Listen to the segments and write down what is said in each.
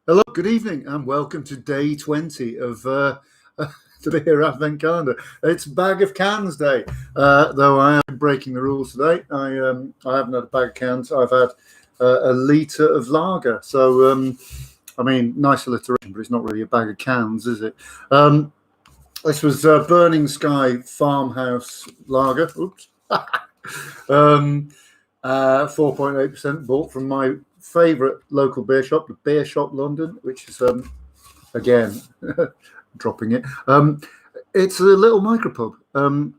Hello, good evening, and welcome to day 20 of the Beer Advent Calendar. It's Bag of Cans Day, though I am breaking the rules today. I haven't had a bag of cans. I've had a litre of lager. So, I mean, nice alliteration, but it's not really a bag of cans, is it? This was Burning Sky Farmhouse Lager. Oops. 4.8%, bought from my favourite local beer shop, the Beer Shop London, which is again dropping it. It's a little micropub, and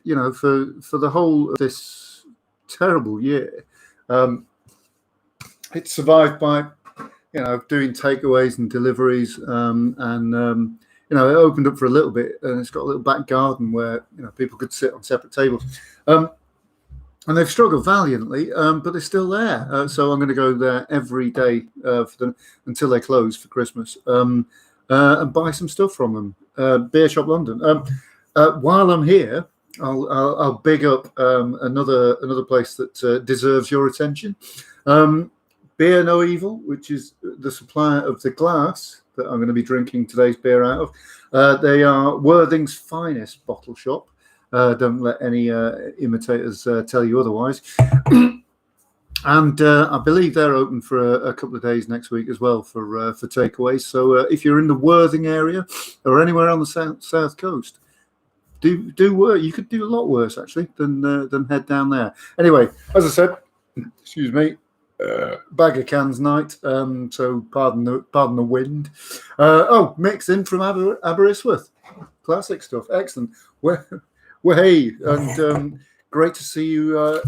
you know, for the whole of this terrible year, it's survived by doing takeaways and deliveries, and it opened up for a little bit, and it's got a little back garden where people could sit on separate tables. And they've struggled valiantly, but they're still there. So I'm going to go there every day for them until they close for Christmas, and buy some stuff from them. Beer Shop London. While I'm here, I'll big up another place that deserves your attention. Beer No Evil, which is the supplier of the glass that I'm going to be drinking today's beer out of. They are Worthing's finest bottle shop. Don't let any imitators tell you otherwise. And I believe they're open for a couple of days next week as well for takeaways. So if you're in the Worthing area or anywhere on the south coast, do work. You could do a lot worse actually than head down there. Anyway, as I said, excuse me, bag of cans night. So pardon the wind. Mixed in from Aberystwyth. Classic stuff. Excellent. Well, hey, and great to see you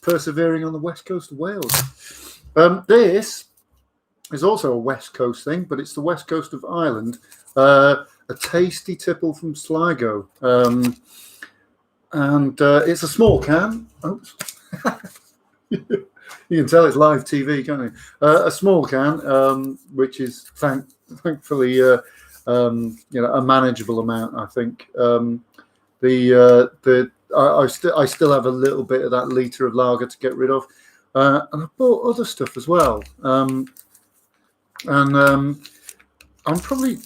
persevering on the west coast of Wales. This is also a west coast thing, but it's the west coast of Ireland. A tasty tipple from Sligo, and it's a small can. Oops. You can tell it's live TV, can't you? A small can, which is thankfully a manageable amount, I think. I still have a little bit of that litre of lager to get rid of, and I bought other stuff as well. I'm probably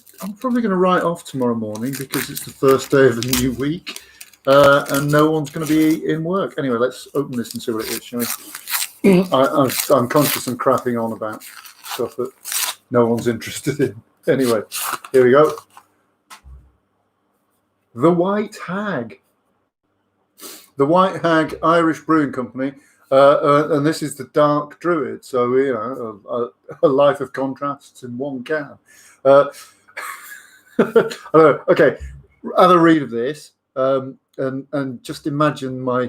going to write off tomorrow morning because it's the first day of the new week, and no one's going to be in work. Anyway, let's open this and see what it is, shall we? I'm conscious I'm crapping on about stuff that no one's interested in. Anyway, here we go. The White Hag. The White Hag Irish Brewing Company, and this is the Dark Druid. So a life of contrasts in one can. Okay, have a read of this, and just imagine my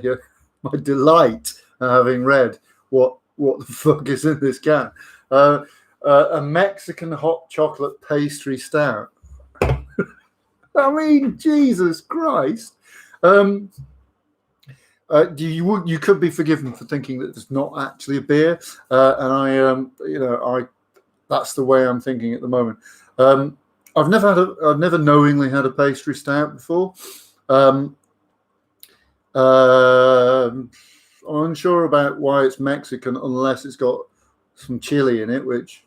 delight having read what the fuck is in this can. A Mexican hot chocolate pastry stout. I mean, Jesus Christ. You could be forgiven for thinking that it's not actually a beer, and I that's the way I'm thinking at the moment. I've never knowingly had a pastry stout before. I'm unsure about why it's Mexican unless it's got some chili in it, which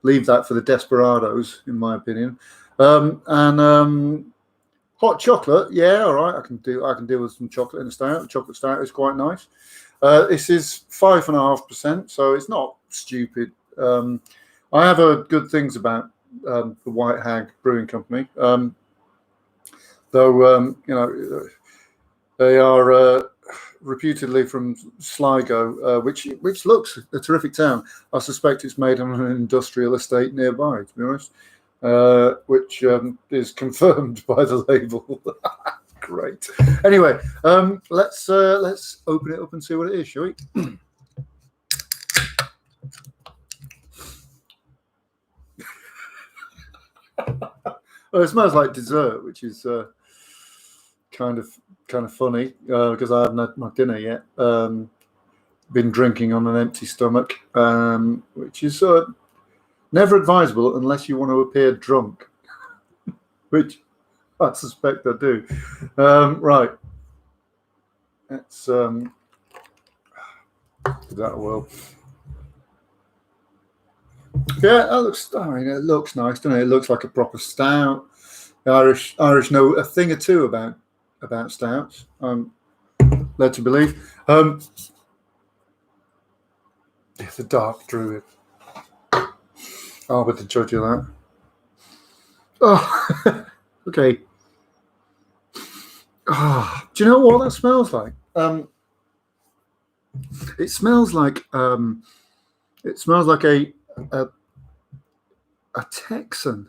leave that for the desperados, in my opinion. Hot chocolate, yeah, all right. I can deal with some chocolate in a stout. The chocolate stout is quite nice. This is 5.5%, so it's not stupid. I have heard good things about the White Hag Brewing Company, though they are reputedly from Sligo, which looks a terrific town. I suspect it's made on an industrial estate nearby, to be honest. Which is confirmed by the label. Great. Anyway, let's open it up and see what it is, shall we? Well, it smells like dessert, which is kind of funny because I haven't had my dinner yet. Been drinking on an empty stomach, which is never advisable unless you want to appear drunk, which I suspect I do. Right. Let's give that a whirl. Yeah, that looks. I mean, it looks nice, doesn't it? It looks like a proper stout. The Irish know a thing or two about stouts. I'm led to believe. Yeah, the Dark Druid. I'll be the judge of that. Oh, okay. Do you know what that smells like? It smells like a a Texan.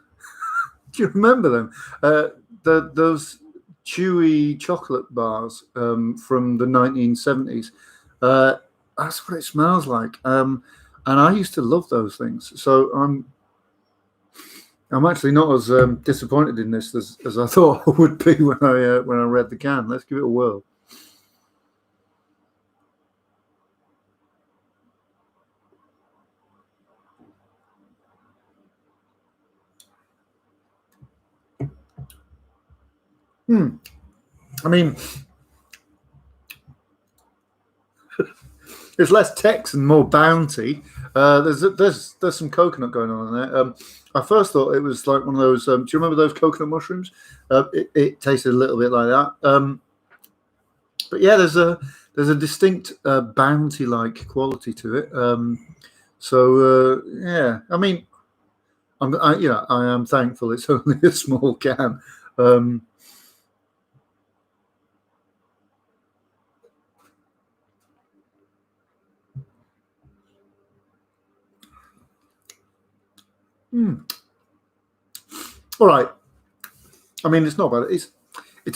Do you remember them? Those chewy chocolate bars from the 1970s. Uh, that's what it smells like. And I used to love those things. So I'm actually not as disappointed in this as I thought I would be when I read the can. Let's give it a whirl. I mean, there's less Tex and more Bounty. There's some coconut going on in there. I first thought it was like one of those. Do you remember those coconut mushrooms? It tasted a little bit like that. But yeah, there's a distinct Bounty like quality to it. Yeah, I mean, I am thankful it's only a small can. Um, all right. I mean, it's not bad. It's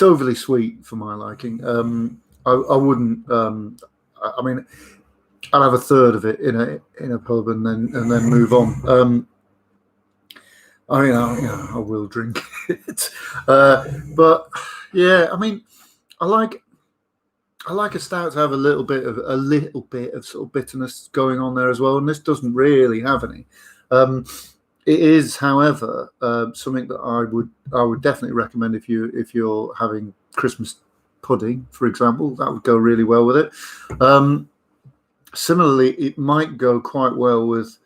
overly sweet for my liking. I wouldn't. I mean, I'll have a third of it in a pub and then move on. I mean, I will drink it, but yeah, I mean, I like I like a stout to have a little bit of sort of bitterness going on there as well, and this doesn't really have any. Um, it is, however, something that I would definitely recommend if you're having Christmas pudding, for example. That would go really well with it. Similarly, it might go quite well with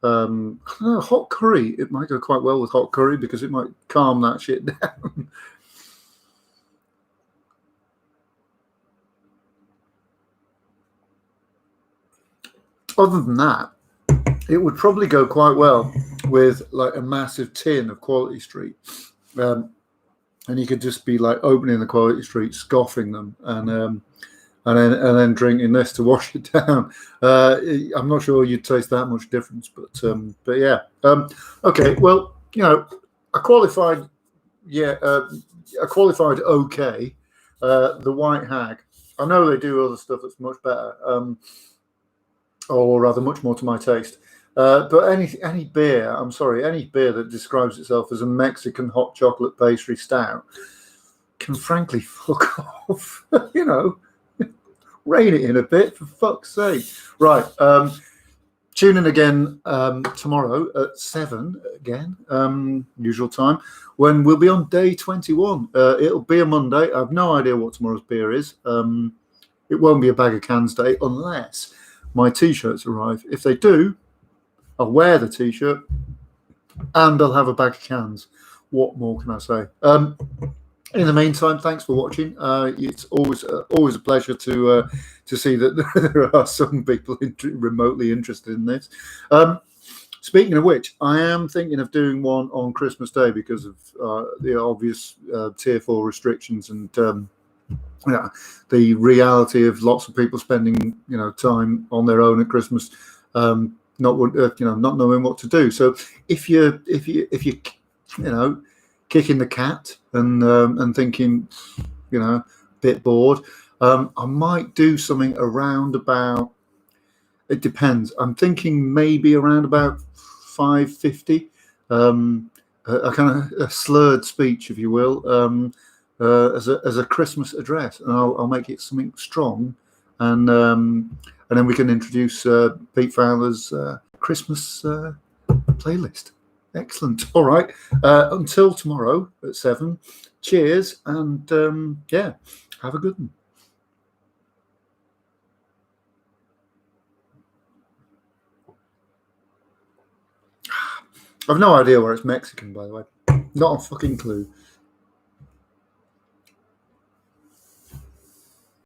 I don't know, hot curry. It might go quite well with hot curry because it might calm that shit down. Other than that, it would probably go quite well with like a massive tin of Quality Street. Um, and you could just be like opening the Quality Street, scoffing them, and then drinking this to wash it down. I'm not sure you'd taste that much difference, but yeah. Okay, well, a qualified, yeah, a qualified okay. The White Hag. I know they do other stuff that's much better, or rather, much more to my taste. But any beer, I'm sorry, any beer that describes itself as a Mexican hot chocolate pastry stout can frankly fuck off. Rein it in a bit, for fuck's sake. Right. Tune in again tomorrow at 7 again, usual time, when we'll be on day 21. It'll be a Monday. I have no idea what tomorrow's beer is. It won't be a bag of cans day unless my T-shirts arrive. If they do, I'll wear the T-shirt and I'll have a bag of cans. What more can I say? In the meantime, thanks for watching. It's always a pleasure to see that there are some people remotely interested in this. Speaking of which, I am thinking of doing one on Christmas Day because of the obvious Tier 4 restrictions and the reality of lots of people spending time on their own at Christmas, not knowing what to do. So if you kicking the cat and thinking, a bit bored, I might do something around about. It depends. I'm thinking maybe around about 5:50, a kind of a slurred speech, if you will, as a Christmas address, and I'll make it something strong, and then we can introduce Pete Fowler's Christmas playlist. Excellent. All right. Until tomorrow at 7. Cheers, and have a good one. I've no idea where it's Mexican, by the way. Not a fucking clue.